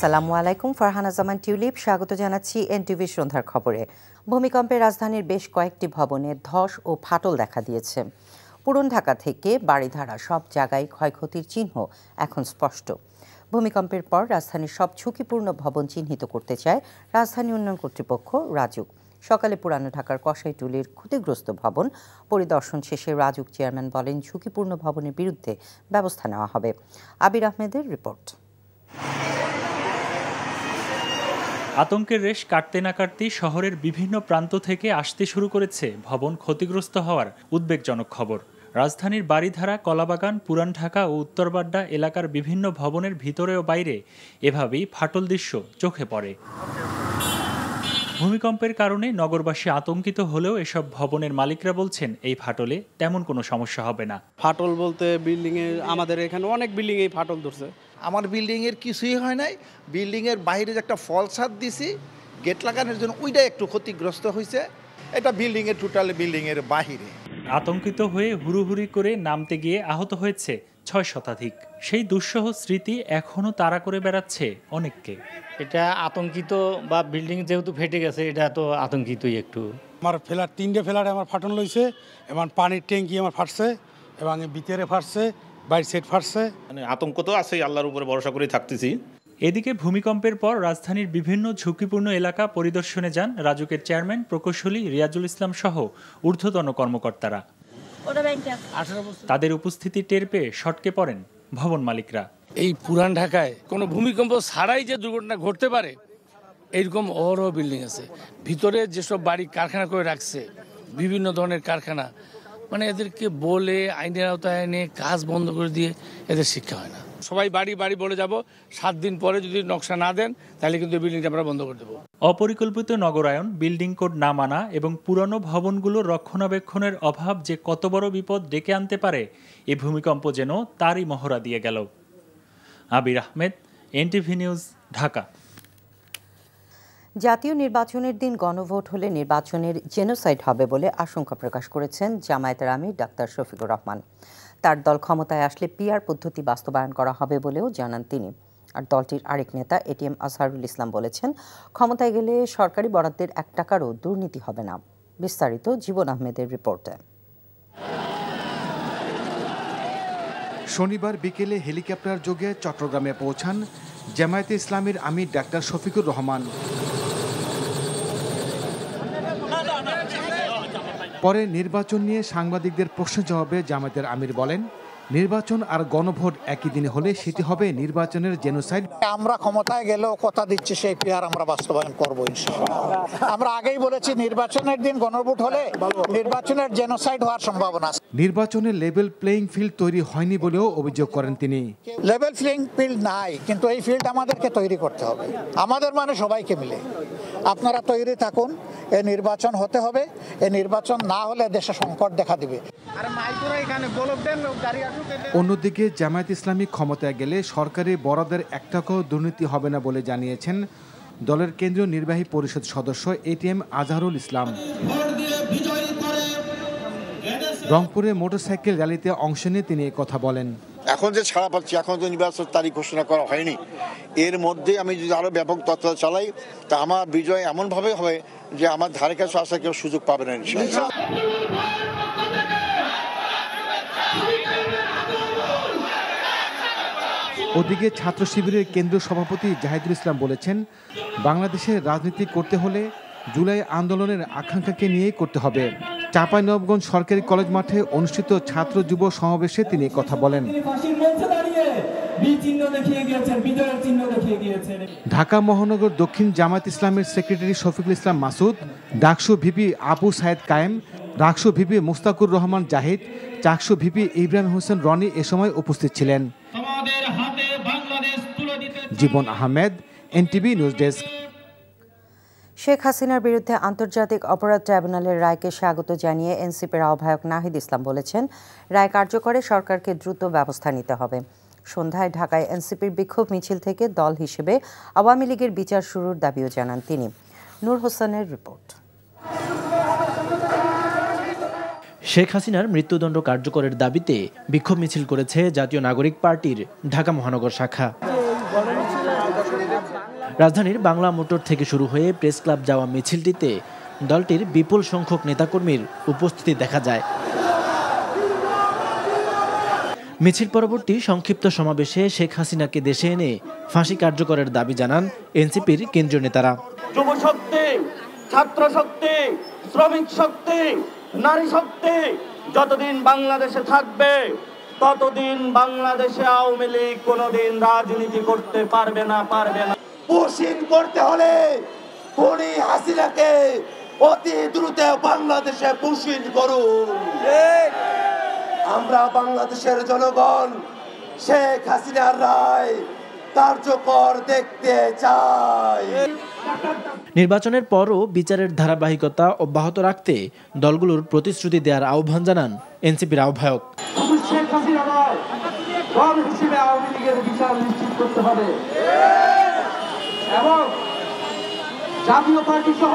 আসসালামু আলাইকুম, ফারহানা জামান টিউলিপ স্বাগত জানাচ্ছি এনটিভি সন্ধ্যার খবরে। ভূমিকম্পে রাজধানীর বেশ কয়েকটি ভবনে ধস ও ফাটল দেখা দিয়েছে। পুরান ঢাকা থেকে বাড়িধারা সব জায়গায় ক্ষয়ক্ষতির চিহ্ন এখন স্পষ্ট। ভূমিকম্পের পর রাজধানীর সব ঝুঁকিপূর্ণ ভবন চিহ্নিত করতে চায় রাজধানী উন্নয়ন কর্তৃপক্ষ রাজুক। সকালে পুরানো ঢাকার কসাইটুলির ক্ষতিগ্রস্ত ভবন পরিদর্শন শেষে রাজুক চেয়ারম্যান বলেন, ঝুঁকিপূর্ণ ভবনের বিরুদ্ধে ব্যবস্থা নেওয়া হবে। আবির আহমেদের রিপোর্ট। আতঙ্কের রেশ কাটতে না কাটতেই শহরের বিভিন্ন প্রান্ত থেকে আসতে শুরু করেছে ভবন ক্ষতিগ্রস্ত হওয়ার উদ্বেগজনক খবর। রাজধানীর বাড়িধারা, কলাবাগান, পুরান ঢাকা ও উত্তরবাড্ডা এলাকার বিভিন্ন ভবনের ভিতরে ও বাইরে এভাবেই ফাটল দৃশ্য চোখে পড়ে। ভূমিকম্পের কারণে নগরবাসী আতঙ্কিত হলেও এসব ভবনের মালিকরা বলছেন এই ফাটলে তেমন কোনো সমস্যা হবে না। ফাটল বলতে বিল্ডিংয়ে আমাদের এখানে অনেক বিল্ডিংয়েই ফাটল ধরছে। আমার বিল্ডিংয়ের কিছুই হয় নাই, বিল্ডিংয়ের বাইরে যে একটা ফল ছাদ দিছি গেট লাগানোর জন্য, ওইটা একটু ক্ষতিগ্রস্ত হয়েছে। এটা বিল্ডিংয়ের টোটাল বিল্ডিংয়ের বাহিরে। আতঙ্কিত হয়ে হুড়ুহুড়ি করে নামতে গিয়ে আহত হয়েছে ৬ শতাধিক। সেই দুঃসহ স্মৃতি এখনও তাড়া করে বেড়াচ্ছে অনেককে। এটা আতঙ্কিত, বা বিল্ডিং যেহেতু ফেটে গেছে এটা তো আতঙ্কিতই একটু। আমার ফ্ল্যাট 3টে ফ্ল্যাটে আমার ফাটন লইছে, এবং পানির ট্যাঙ্কি আমার ফাটছে, এবং ভিতরে ফাটছে, বাইর সেট ফাটছে। মানে আতঙ্ক তো আছেই, আল্লাহর উপরে ভরসা করে থাকতেছি। এদিকে ভূমিকম্পের পর রাজধানীর বিভিন্ন ঝুঁকিপূর্ণ এলাকা পরিদর্শনে যান রাজুকের চেয়ারম্যান প্রকৌশলী রিয়াজুল ইসলাম সহ ঊর্ধ্বতন কর্মকর্তারা। তাদের উপস্থিতি টের পেয়ে সটকে পড়েন ভবন মালিকরা। এই পুরান ঢাকায় কোনো ভূমিকম্প ছাড়াই যে দুর্ঘটনা ঘটতে পারে এইরকম অহরহ বিল্ডিং আছে। ভিতরে যেসব বাড়ি কারখানা করে রাখছে, বিভিন্ন ধরনের কারখানা, মানে এদেরকে বলে আইনের আওতায় এনে কাজ বন্ধ করে দিয়ে এদের শিক্ষা হয় না। সবাই বাড়ি বাড়ি বলে যাব, 7 দিন পরে যদি নকশা না দেন তাহলে কিন্তু বিল্ডিংটা আমরা বন্ধ করে দেবো। অপরিকল্পিত নগরায়ন, বিল্ডিং কোড না মানা এবং পুরানো ভবনগুলোর রক্ষণাবেক্ষণের অভাব যে কত বড় বিপদ ডেকে আনতে পারে, এই ভূমিকম্প যেন তারই মহড়া দিয়ে গেল। আবির আহমেদ, এনটিভি নিউজ, ঢাকা। জাতীয় নির্বাচনের দিন গণভোট হলে নির্বাচনের জেনোসাইড হবে বলে আশঙ্কা প্রকাশ করেছেন জামায়াতের আমির ডাক্তার শফিকুর রহমান। তার দল ক্ষমতায় আসলে পিআর পদ্ধতি বাস্তবায়ন করা হবে বলেও জানান তিনি। আর দলটির আরেক নেতা এটিএম আজহারুল ইসলাম বলেছেন, ক্ষমতায় গেলে সরকারি বরাদ্দের 1 টাকারও দুর্নীতি হবে না। বিস্তারিত জীবন আহমেদের রিপোর্টে। শনিবার বিকেলে হেলিকপ্টার যোগে চট্টগ্রামে পৌঁছান জামায়াতে ইসলামীর আমির ডাক্তার শফিকুর রহমান। পরে নির্বাচন নিয়ে সাংবাদিকদের প্রশ্ন জবাবে জামায়াতের আমির বলেন, নির্বাচন আর গণভোট একই দিনে হলে সেটি হবে নির্বাচনের জেনোসাইড। আমরা ক্ষমতায় গেলেও কথা দিচ্ছি সেই পিআর আমরা বাস্তবায়ন করবো ইনশাআল্লাহ। আমরা আগেই বলেছি নির্বাচনের দিন গণভোট হলে নির্বাচনের জেনোসাইড হওয়ার সম্ভাবনা আছে। নির্বাচনে লেভেল প্লেইং ফিল্ড তৈরি হয়নি বলেও অভিযোগ করেন তিনি। লেভেল প্লেইং ফিল্ড নাই, কিন্তু এই ফিল্ড আমাদেরকে তৈরি করতে হবে, আমাদের মানে সবাইকে মিলে। আপনারা তৈরি থাকুন, এই নির্বাচন হতে হবে। এই নির্বাচন না হলে দেশে সংকট দেখা দিবে। অন্যদিকে জামায়াত ইসলামী ক্ষমতায় গেলে সরকারি বরাদ্দের 1 টাকাও দুর্নীতি হবে না বলে জানিয়েছেন দলের কেন্দ্রীয় নির্বাহী পরিষদ সদস্য এটিএম আজহারুল ইসলাম। রংপুরে মোটরসাইকেল র্যালিতে অংশ নিয়ে তিনি কথা বলেন। এখন যে ছাড়া পাচ্ছি, এখন তো নির্বাচন তারিখ ঘোষণা করা হয়নি। এর মধ্যে আমি যদি আরো ব্যাপক তৎপরতা চালাই, তা আমার বিজয় এমনভাবে হবে যে আমার ধারে কাছে আসা কেউ সুযোগ পাবে না ইনশাআল্লাহ। ওদিকে ছাত্র শিবিরের কেন্দ্রীয় সভাপতি জাহিদুল ইসলাম বলেছেন, বাংলাদেশের রাজনীতি করতে হলে জুলাই আন্দোলনের আকাঙ্ক্ষাকে নিয়েই করতে হবে। চাঁপাইনবাবগঞ্জ সরকারি কলেজ মাঠে অনুষ্ঠিত ছাত্র যুব সমাবেশে তিনি কথা বলেন। ঢাকা মহানগর দক্ষিণ জামায়াত ইসলামের secretary Shafiqul Islam Masud, DUCSU VP Abu Sayed Kayem, DUCSU VP Mustakur Rahman Zahid, চাকসু ভিপি ইব্রাহিম হোসেন রনি এ সময় উপস্থিত ছিলেন। Jibon Ahmed, NTV news desk. Sheikh হাসিনার বিরুদ্ধে আন্তর্জাতিক অপরাধ ট্রাইব্যুনালের রায়কে স্বাগত জানিয়ে এনসিপির আহ্বায়ক নাহিদ ইসলাম বলেছেন, রায় কার্যকরে সরকারকে দ্রুত ব্যবস্থা নিতে হবে। সন্ধ্যায় ঢাকায় এনসিপির বিক্ষোভ মিছিল থেকে দল হিসেবে আওয়ামী লীগের বিচার শুরুর দাবিও জানান তিনি। নূর হোসেনের রিপোর্ট। শেখ হাসিনার মৃত্যুদণ্ড কার্যকরের দাবিতে বিক্ষোভ মিছিল করেছে জাতীয় নাগরিক পার্টির ঢাকা মহানগর শাখা। রাজধানীর বাংলা মোটর থেকে শুরু হয়ে প্রেস ক্লাব যাওয়া মিছিলটিতে দলটির বিপুল সংখ্যক নেতাকর্মীর উপস্থিতি দেখা যায়। মিছিল পরবর্তী সংক্ষিপ্ত সমাবেশে শেখ হাসিনাকে দেশে এনে ফাঁসি কার্যকরের দাবি জানান এনসিপির কেন্দ্রীয় নেতারা। যুব শক্তি, ছাত্র শক্তি, শ্রমিক শক্তি, নারী শক্তি যতদিন বাংলাদেশে থাকবে ততদিন বাংলাদেশে আওয়ামী লীগ কোনোদিন রাজনীতি করতে পারবে না। পুশিং করতে হলে খুনি হাসিনাকে অতি দ্রুত বাংলাদেশে পুশিং করুন। আমরা বাংলাদেশের জনগণ শেখ হাসিনার রায় কার্যকর দেখতে চাই। নির্বাচনের পরও বিচারের ধারাবাহিকতা অব্যাহত রাখতে দলগুলোর প্রতিশ্রুতি দেওয়ার আহ্বান জানান এনসিপির আহ্বায়ক। শেখ হাসিনা নয়, দল হিসেবে আওয়ামী লীগের বিচার নিশ্চিত করতে হবে এবং জাতীয় পার্টি সহ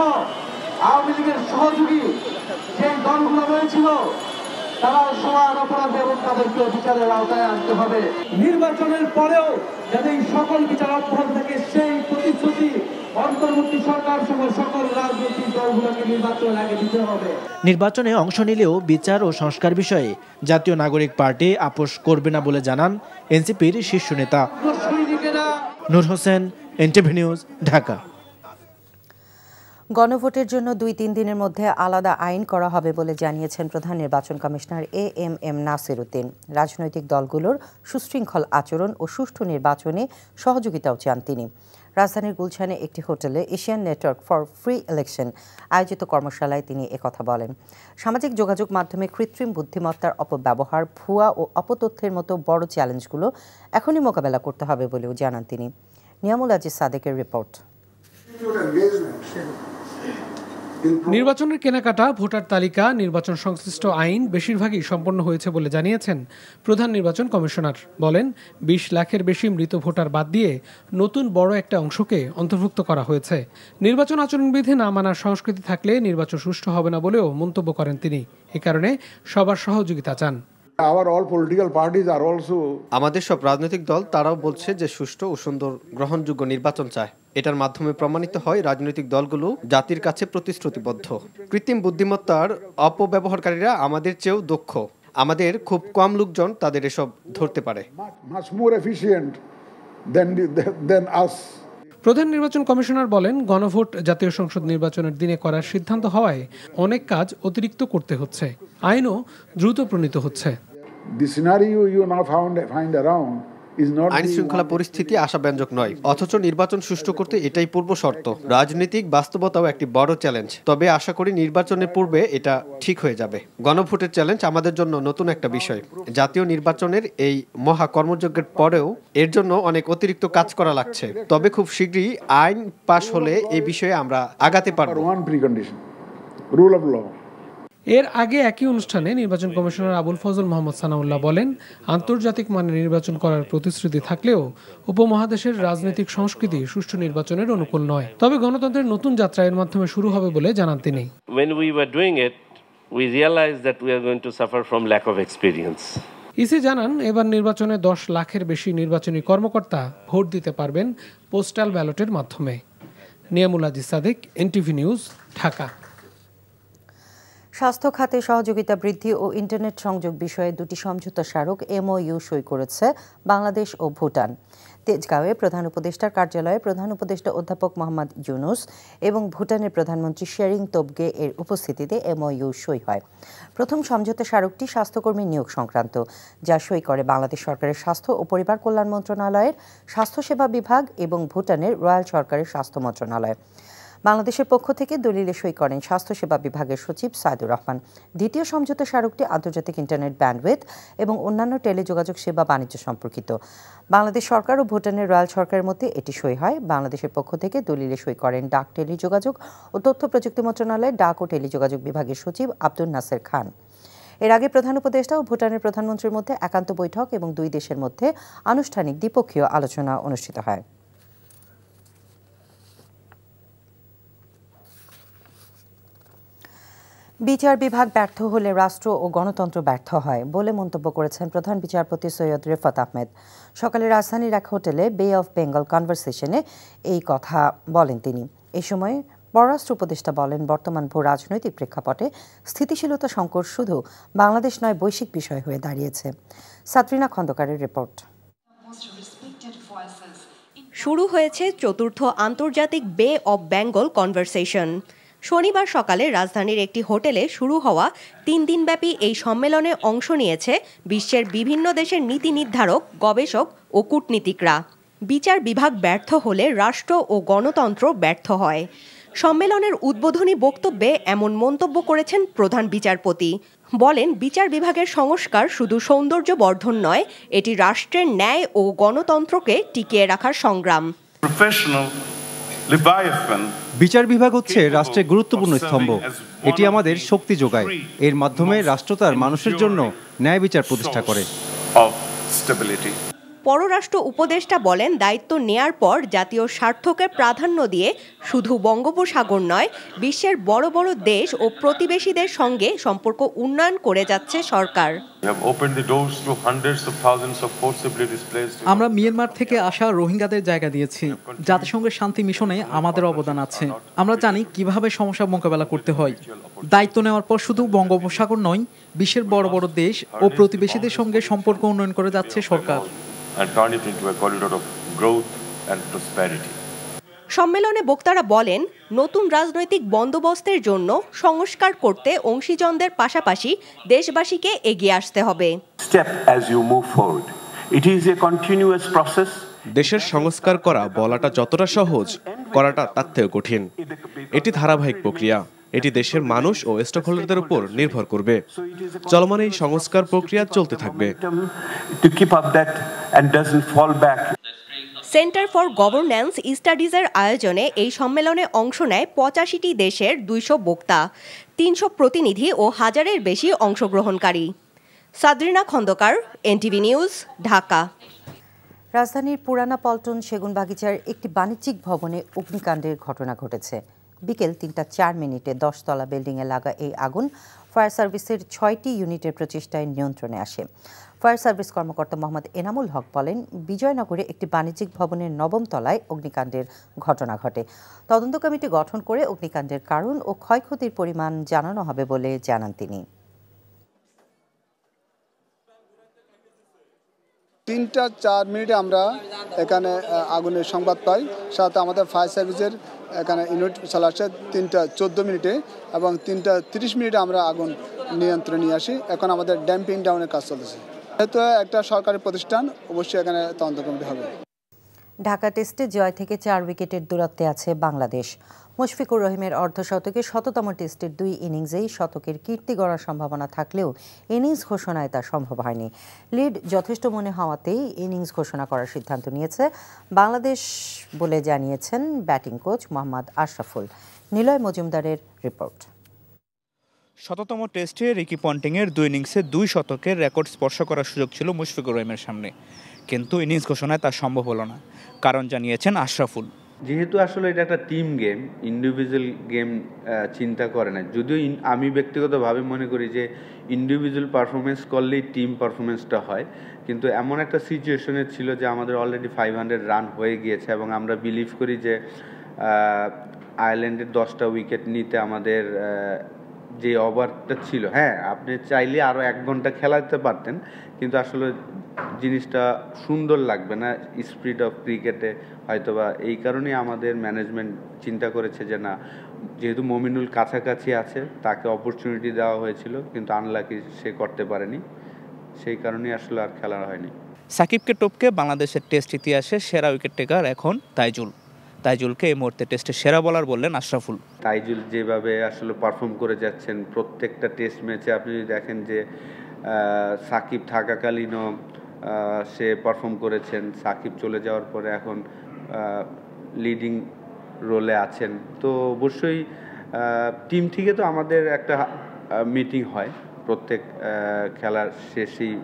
আওয়ামী লীগের সহযোগী সেই দলগুলো রয়েছিল তারাও সমান অপরাধ এবং তাদেরকে বিচারের আওতায় আনতে হবে। নির্বাচনের পরেও যাতে এই সকল বিচার অব্যাহত থাকে সেই প্রতিশ্রুতি অন্তর্বর্তী সরকার সহ সকল রাজনৈতিক দলগুলোকে নির্বাচনের আগে দিতে হবে। নির্বাচনে অংশ নিলেও বিচার ও সংস্কার বিষয়ে জাতীয় নাগরিক পার্টি আপোষ করবে না বলে জানান এনসিপির শীর্ষ নেতা নূর হোসেন, এনটিভি নিউজ, ঢাকা। গণভোটের জন্য ২-৩ দিনের মধ্যে আলাদা আইন করা হবে বলে জানিয়েছেন প্রধান নির্বাচন কমিশনার এএমএম নাসির উদ্দিন। রাজনৈতিক দলগুলোর সুশৃঙ্খল আচরণ ও সুষ্ঠু নির্বাচনে সহযোগিতাও চান তিনি। রাজধানীর গুলশানে একটি হোটেলে Asian network for free election আয়োজিত কর্মশালায় তিনি একথা বলেন। সামাজিক যোগাযোগ মাধ্যমে কৃত্রিম বুদ্ধিমত্তার অপব্যবহার, ভুয়া ও অপতথ্যের মতো বড় চ্যালেঞ্জগুলো এখনই মোকাবেলা করতে হবে বলেও জানান তিনি। নিয়ামুল আজিজ সাদেকের রিপোর্ট। নির্বাচনের কেনাকাটা, ভোটার তালিকা, নির্বাচন সংশ্লিষ্ট আইন বেশিরভাগই সম্পন্ন হয়েছে বলে জানিয়েছেন প্রধান নির্বাচন কমিশনার। বলেন ২০ লাখের বেশি মৃত ভোটার বাদ দিয়ে নতুন বড় একটা অংশকে অন্তর্ভুক্ত করা হয়েছে। নির্বাচন আচরণবিধি না মানার সংস্কৃতি থাকলে নির্বাচন সুষ্ঠু হবে না বলেও মন্তব্য করেন তিনি। এ কারণে সবার সহযোগিতা চান। আমাদের সব রাজনৈতিক দল তারাও বলছে যে সুষ্ঠু ও সুন্দর গ্রহণযোগ্য নির্বাচন চায়। এটার মাধ্যমে প্রমাণিত হয় রাজনৈতিক দলগুলো জাতির কাছে প্রতিশ্রুতিবদ্ধ। কৃত্রিম বুদ্ধিমত্তার অপব্যবহারকারীরা আমাদের চেয়েও দক্ষ। আমাদের খুব কম লোকজন তাদের এসব ধরতে পারে। প্রধান নির্বাচন কমিশনার বলেন, গণভোট জাতীয় সংসদ নির্বাচনের দিনে করার সিদ্ধান্ত হওয়ায় অনেক কাজ অতিরিক্ত করতে হচ্ছে। আইনও দ্রুত প্রণীত হচ্ছে। আইন শৃঙ্খলা পরিস্থিতি আশাব্যঞ্জক নয়, অথচ নির্বাচন সুষ্ঠু করতে এটাই পূর্ব শর্ত। রাজনৈতিক বাস্তবতাও একটি বড় চ্যালেঞ্জ, তবে আশা করি নির্বাচনের পূর্বে এটা ঠিক হয়ে যাবে। গণভোটের চ্যালেঞ্জ আমাদের জন্য নতুন একটা বিষয়। জাতীয় নির্বাচনের এই মহা কর্মযজ্ঞের পরেও এর জন্য অনেক অতিরিক্ত কাজ করা লাগছে, তবে খুব শীঘ্রই আইন পাশ হলে এই বিষয়ে আমরা আগাতে পারব। এর আগে একই অনুষ্ঠানে নির্বাচন কমিশনার আবুল ফজল মোহাম্মদ সানাউল্লাহ বলেন, আন্তর্জাতিক মানের নির্বাচন করার প্রতিশ্রুতি থাকলেও উপমহাদেশের রাজনৈতিক সংস্কৃতি সুষ্ঠু নির্বাচনের অনুকূল নয়। তবে গণতন্ত্রের নতুন যাত্রা এর মাধ্যমে শুরু হবে বলে জানান তিনি। When we were doing it, we realized that we are going to suffer from lack of experience. EC জানান, এবার নির্বাচনে ১০ লাখের বেশি নির্বাচনী কর্মকর্তা ভোট দিতে পারবেন পোস্টাল ব্যালটের মাধ্যমে। Niamul Aziz Sadek, NTV news, Dhaka. স্বাস্থ্য খাতে সহযোগিতা বৃদ্ধি ও ইন্টারনেট সংযোগ বিষয়ে ২টি সমঝোতা স্মারক এমওইউ সই করেছে বাংলাদেশ ও ভুটান। তেজগাঁওয়ে প্রধান উপদেষ্টার কার্যালয়ে প্রধান উপদেষ্টা অধ্যাপক মোহাম্মদ ইউনুস এবং ভুটানের প্রধানমন্ত্রী শেরিং তোবগে এর উপস্থিতিতে এমওইউ সই হয়। প্রথম সমঝোতা স্মারকটি স্বাস্থ্যকর্মী নিয়োগ সংক্রান্ত, যা সই করে বাংলাদেশ সরকারের স্বাস্থ্য ও পরিবার কল্যাণ মন্ত্রণালয়ের স্বাস্থ্যসেবা বিভাগ এবং ভুটানের রয়্যাল সরকারের স্বাস্থ্য মন্ত্রণালয়। বাংলাদেশের পক্ষ থেকে দলিলে সই করেন স্বাস্থ্যসেবা বিভাগের সচিব সাইদুর রহমান। দ্বিতীয় সমঝোতা স্মারকটি আন্তর্জাতিক ইন্টারনেট ব্যান্ডউইথ এবং অন্যান্য টেলিযোগাযোগ সেবা বাণিজ্য সম্পর্কিত। বাংলাদেশ সরকার ও ভুটানের রয়্যাল সরকারের মধ্যে এটি সই হয়। বাংলাদেশের পক্ষ থেকে দলিলে সই করেন ডাক, টেলিযোগাযোগ ও তথ্য প্রযুক্তি মন্ত্রণালয়ের ডাক ও টেলিযোগাযোগ বিভাগের সচিব আব্দুল নাসের খান। এর আগে প্রধান উপদেষ্টা ও ভুটানের প্রধানমন্ত্রীর মধ্যে একান্ত বৈঠক এবং দুই দেশের মধ্যে আনুষ্ঠানিক দ্বিপক্ষীয় আলোচনা অনুষ্ঠিত হয়। বিচার বিভাগ ব্যর্থ হলে রাষ্ট্র ও গণতন্ত্র ব্যর্থ হয় বলে মন্তব্য করেছেন প্রধান বিচারপতি সৈয়দ রেফাত আহমেদ। সকালে রাজধানীর এক হোটেলে বে অফ বেঙ্গল কনভারসেশনে এই কথা বলেন তিনি। এই সময় পররাষ্ট্র উপদেষ্টা বলেন, বর্তমান ভূ রাজনৈতিক প্রেক্ষাপটে স্থিতিশীলতা সংকট শুধু বাংলাদেশ নয়, বৈশ্বিক বিষয় হয়ে দাঁড়িয়েছে। সাতরিনা খন্দকারের রিপোর্ট। শুরু হয়েছে চতুর্থ আন্তর্জাতিক বে অব বেঙ্গল কনভারসেশন। শনিবার সকালে রাজধানীর একটি হোটেলে শুরু হওয়া 3 দিনব্যাপী এই সম্মেলনে অংশ নিয়েছে বিশ্বের বিভিন্ন দেশের নীতি নির্ধারক, গবেষক ও কূটনীতিকরা। বিচার বিভাগ ব্যর্থ হলে রাষ্ট্র ও গণতন্ত্র ব্যর্থ হয়। সম্মেলনের উদ্বোধনী বক্তব্যে এমন মন্তব্য করেছেন প্রধান বিচারপতি। বলেন, বিচার বিভাগের সংস্কার শুধু সৌন্দর্য বর্ধন নয়, এটি রাষ্ট্রের ন্যায় ও গণতন্ত্রকে টিকিয়ে রাখার সংগ্রাম। বিচার বিভাগ হচ্ছে রাষ্ট্রের গুরুত্বপূর্ণ স্তম্ভ। এটি আমাদের শক্তি যোগায়। এর মাধ্যমে রাষ্ট্র তার মানুষের জন্য ন্যায় বিচার প্রতিষ্ঠা করে। পররাষ্ট্র উপদেষ্টা বলেন, দায়িত্ব নেয়ার পর জাতীয় স্বার্থকে প্রাধান্য দিয়ে শুধু বঙ্গোপসাগর নয়, বিশ্বের বড় বড় দেশ ও প্রতিবেশীদের সঙ্গে সম্পর্ক উন্নয়ন করে যাচ্ছে সরকার। আমরা মিয়ানমার থেকে আসা রোহিঙ্গাদের জায়গা দিয়েছি। জাতিসংঘের শান্তি মিশনে আমাদের অবদান আছে। আমরা জানি কিভাবে সমস্যা মোকাবেলা করতে হয়। দায়িত্ব নেওয়ার পর শুধু বঙ্গোপসাগর নয়, বিশ্বের বড় বড় দেশ ও প্রতিবেশীদের সঙ্গে সম্পর্ক উন্নয়ন করে যাচ্ছে সরকার। সম্মেলনে বক্তারা বলেন, নতুন রাজনৈতিক বন্দোবস্তের জন্য সংস্কার করতে অংশীজনদের পাশাপাশি দেশবাসীকে এগিয়ে আসতে হবে। দেশের সংস্কার করা বলাটা যতটা সহজ, করাটা তার থেকেও কঠিন। এটি ধারাবাহিক প্রক্রিয়া। এটি দেশের মানুষ ও স্টেকহোল্ডারদের উপর নির্ভর করবে। চলমান এই সংস্কার প্রক্রিয়া চলতে থাকবে। সেন্টার ফর গভর্নেন্স স্টাডিজের আয়োজনে এই সম্মেলনে অংশ নেয় 85টি দেশের 200 বক্তা, 300 প্রতিনিধি ও হাজারের বেশি অংশগ্রহণকারী। সাদরিনা খন্দকার, এনটিভি নিউজ, ঢাকা। রাজধানীর পুরানা পল্টন সেগুনবাগিচার একটি বাণিজ্যিক ভবনে অগ্নিকাণ্ডের ঘটনা ঘটেছে। বিকেল 3:04 10 তলা বিল্ডিংয়ে লাগা এই আগুন ফায়ার সার্ভিসের 6টি ইউনিটের প্রচেষ্টায় নিয়ন্ত্রণে আসে। ফায়ার সার্ভিস কর্মকর্তা মোহাম্মদ এনামুল হক বলেন, বিজয়নগরে একটি বাণিজ্যিক ভবনের 9ম তলায় অগ্নিকাণ্ডের ঘটনা ঘটে। তদন্ত কমিটি গঠন করে অগ্নিকাণ্ডের কারণ ও ক্ষয়ক্ষতির পরিমাণ জানানো হবে বলে জানান তিনি। 3:04 আমরা এখানে আগুনের সংবাদ পাই। সাথে আমাদের ফায়ার সার্ভিসের এখানে ইউনিট চলে আসে 3:14 এবং 3:30 আমরা আগুন নিয়ন্ত্রণে নিয়ে আসি। এখন আমাদের ড্যাম্পিং ডাউনের কাজ চলতেছে। যেহেতু একটা সরকারি প্রতিষ্ঠান, অবশ্যই এখানে তদন্ত কমিটি হবে। ঢাকা টেস্টে জয় থেকে 4 উইকেটের দূরত্বে আছে বাংলাদেশ। মুশফিকুর রহিমের অর্ধশতকে 100তম টেস্টের 2 ইনিংসেই শতকের কীর্তি গড়ার সম্ভাবনা থাকলেও ইনিংস ঘোষণায় তা সম্ভব হয়নি। লিড যথেষ্ট মনে হওয়াতেই ইনিংস ঘোষণা করার সিদ্ধান্ত নিয়েছে বাংলাদেশ বলে জানিয়েছেন ব্যাটিং কোচ মোহাম্মদ আশরাফুল। নিলয় মজুমদারের রিপোর্ট। 100তম টেস্টে রিকি পন্টিংয়ের 2 ইনিংসে 2 শতকের রেকর্ড স্পর্শ করার সুযোগ ছিল মুশফিকুর রহিমের সামনে, কিন্তু ইনিংস ঘোষণায় তা সম্ভব হলো না। কারণ জানিয়েছেন আশরাফুল। যেহেতু আসলে এটা একটা টিম গেম, ইন্ডিভিজুয়াল গেম চিন্তা করে না। যদিও আমি ব্যক্তিগতভাবে মনে করি যে ইন্ডিভিজুয়াল পারফরমেন্স করলেই টিম পারফরমেন্সটা হয়, কিন্তু এমন একটা সিচুয়েশনে ছিল যে আমাদের অলরেডি 500 রান হয়ে গিয়েছে এবং আমরা বিলিভ করি যে আয়ারল্যান্ডের 10টা উইকেট নিতে আমাদের যে ওভারটা ছিল, হ্যাঁ আপনি চাইলে আরও 1 ঘন্টা খেলাতে পারতেন, কিন্তু আসলে জিনিসটা সুন্দর লাগবে না স্পিরিট অফ ক্রিকেটে হয়তোবা। এই কারণেই আমাদের ম্যানেজমেন্ট চিন্তা করেছে যে না, যেহেতু মমিনুল কাছাকাছি আছে তাকে অপরচুনিটি দেওয়া হয়েছিল, কিন্তু আনলাকি সে করতে পারেনি, সেই কারণেই আসলে আর খেলা হয়নি। সাকিবকে টপকে বাংলাদেশের টেস্ট ইতিহাসে সেরা উইকেট টেকার এখন তাইজুলকে এই মুহূর্তে টেস্টে সেরা বোলার বললেন আশরাফুল। তাইজুল যেভাবে আসলে পারফর্ম করে যাচ্ছেন প্রত্যেকটা টেস্ট ম্যাচে, আপনি যদি দেখেন যে সাকিব থাকাকালীনও সে পারফর্ম করেছেন, সাকিব চলে যাওয়ার পরে এখন লিডিং রোলে আছেন। তো অবশ্যই টিম থেকে তো আমাদের একটা মিটিং হয় প্রত্যেক খেলার শেষেই,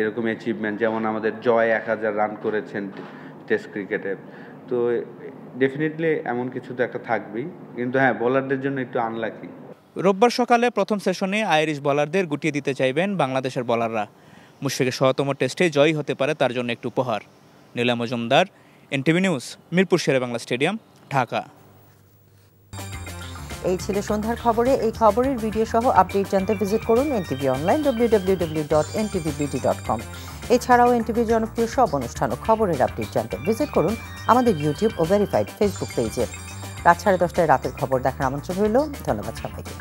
এরকম অ্যাচিভমেন্ট, যেমন আমাদের জয় 1000 রান করেছেন টেস্ট ক্রিকেটে, তো ডেফিনেটলি এমন কিছু তো একটা থাকবেই। কিন্তু হ্যাঁ, বোলারদের জন্য একটু আনলাকি। রোববার সকালে প্রথম সেশনে আইরিশ বোলারদের গুটিয়ে দিতে চাইবেন বাংলাদেশের বোলাররা। মুশফিকের 100তম টেস্টে জয়ী হতে পারে তার জন্য একটু উপহার। Nila Majumder, NTV news, Mirpur Sher e Bangla stadium, Dhaka. এই ছিল সন্ধ্যার খবরে। এই খবরের ভিডিও সহ আপডেট জানতে ভিজিট করুন এনটিভি অনলাইন www.ntvbd.com। এছাড়াও এনটিভির জনপ্রিয় সব অনুষ্ঠান ও খবরের আপডেট জানতে ভিজিট করুন আমাদের ইউটিউব ও ভেরিফাইড ফেসবুক পেজে। রাত 10:30টায় রাতের খবর দেখার আমন্ত্রণ রইল। ধন্যবাদ সবাইকে।